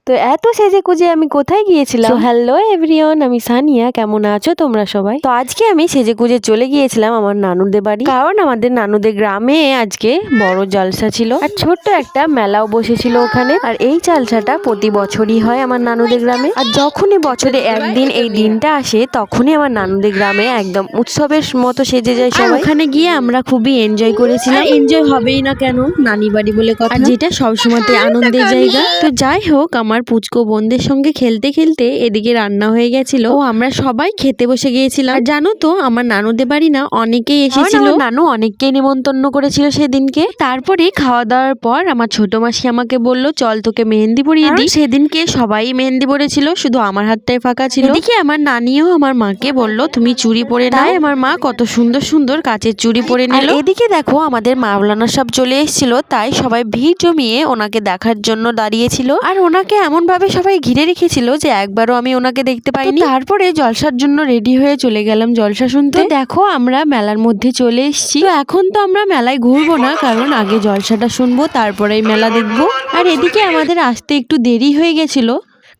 তো এত সেজে কুজে আমি কোথায় গিয়েছিলাম? হ্যালো এভরিওয়ান, আমি সানিয়া। কেমন আছো তোমরা সবাই? তো আজকে আমি সেজে কুজে চলে গিয়েছিলাম আমার নানুদের বাড়ি, কারণ আমাদের নানুদের গ্রামে আজকে বড় জলসা ছিল আর ছোট্ট একটা মেলাও বসেছিল ওখানে। আর এই জলসাটা প্রতি বছরই হয় আমার নানুদের গ্রামে। আর যখনই বছরে একদিন এই দিনটা আসে তখনই আমার নানুদের গ্রামে একদম উৎসবের মতো সেজে যায় সবাই। ওখানে গিয়ে আমরা খুবই এনজয় করেছিলাম। এনজয় হবেই না কেন, নানি বাড়ি বলে কথা, যেটা সবসময়তে আনন্দের জায়গা। তো যাই হোক, আমার পুচকো বোনদের সঙ্গে খেলতে খেলতে এদিকে রান্না হয়ে গেছিল ও আমরা সবাই খেতে বসে গিয়েছিলাম। আর জানো তো, আমার নানুদের বাড়ি না অনেকেই এসেছিল, নানু অনেককেই নিমন্ত্রণ করেছিল সেদিনকে। তারপরে খাওয়া দাওয়ার পর আমার ছোট মাসি আমাকে বলল, চল তোকে মেহেন্দি পরিয়ে দিই। সেদিনকে সবাই মেহেন্দি পরেছিল, শুধু আমার হাতটাই ফাঁকা ছিল। এদিকে আমার নানিও আমার মাকে বলল, তুমি চুড়ি পরে নাও। আমার মা কত সুন্দর সুন্দর কাচের চুড়ি পরে নিল। এদিকে দেখো, আমাদের মাওলানা সব চলে এসেছিল, তাই সবাই ভিড় জমিয়ে ওনাকে দেখার জন্য দাঁড়িয়েছিল। আর ওনাকে এমন ভাবে সবাই ঘিরে রেখেছিল যে একবারও আমি ওনাকে দেখতে পাইনি। তারপরে জলসার জন্য রেডি হয়ে চলে গেলাম জলসা শুনতে। দেখো, আমরা মেলার মধ্যে চলে এসেছি। তো এখন তো আমরা মেলায় ঘুরবো না, কারণ আগে জলসাটা শুনবো তারপরে মেলা দেখবো। আর এদিকে আমাদের আসতে একটু দেরি হয়ে গেছিল,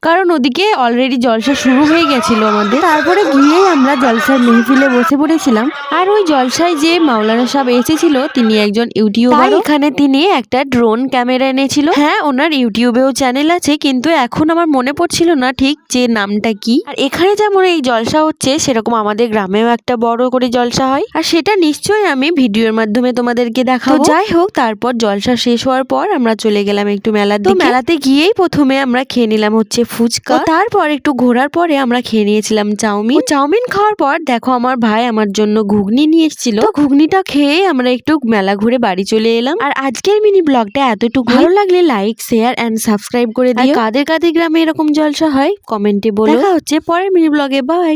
কারণ ওদিকে অলরেডি জলসা শুরু হয়ে গেছিল আমাদের। তারপরে গিয়েই আমরা জলসার মেহফিলে বসে পড়েছিলাম। আর ওই জলসায় যে মাওলানা সাহেব এসেছিল, তিনি একজন ইউটিউবার। এখানে তিনি একটা ড্রোন ক্যামেরা এনেছিল। হ্যাঁ, ওনার ইউটিউবেও চ্যানেল আছে, কিন্তু এখন আমার মনে পড়ছিল না ঠিক যে নামটা কি। আর এখানে যেমন এই জলসা হচ্ছে, সেরকম আমাদের গ্রামেও একটা বড় করে জলসা হয়, আর সেটা নিশ্চয়ই আমি ভিডিওর মাধ্যমে তোমাদেরকে দেখাবো। যাই হোক, তারপর জলসা শেষ হওয়ার পর আমরা চলে গেলাম একটু মেলার দিকে। মেলাতে গিয়েই প্রথমে আমরা খেয়ে নিলাম হচ্ছে ফুচকা। তারপর একটু ঘোরার পরে আমরা খেয়ে নিয়েছিলাম চাউমিন। চাউমিন খাওয়ার পর দেখো, আমার ভাই আমার জন্য ঘুগনি নিয়ে এসেছিল। ঘুগনিটা খেয়ে আমরা একটু মেলা ঘুরে বাড়ি চলে এলাম। আর আজকের মিনি ব্লগটা এতটুকু। ভালো লাগলে লাইক, শেয়ার এন্ড সাবস্ক্রাইব করে দিও। কাদের কাদের গ্রামে এরকম জলসা হয় কমেন্টে বলো। দেখা হচ্ছে পরের মিনি ব্লগে। বাই।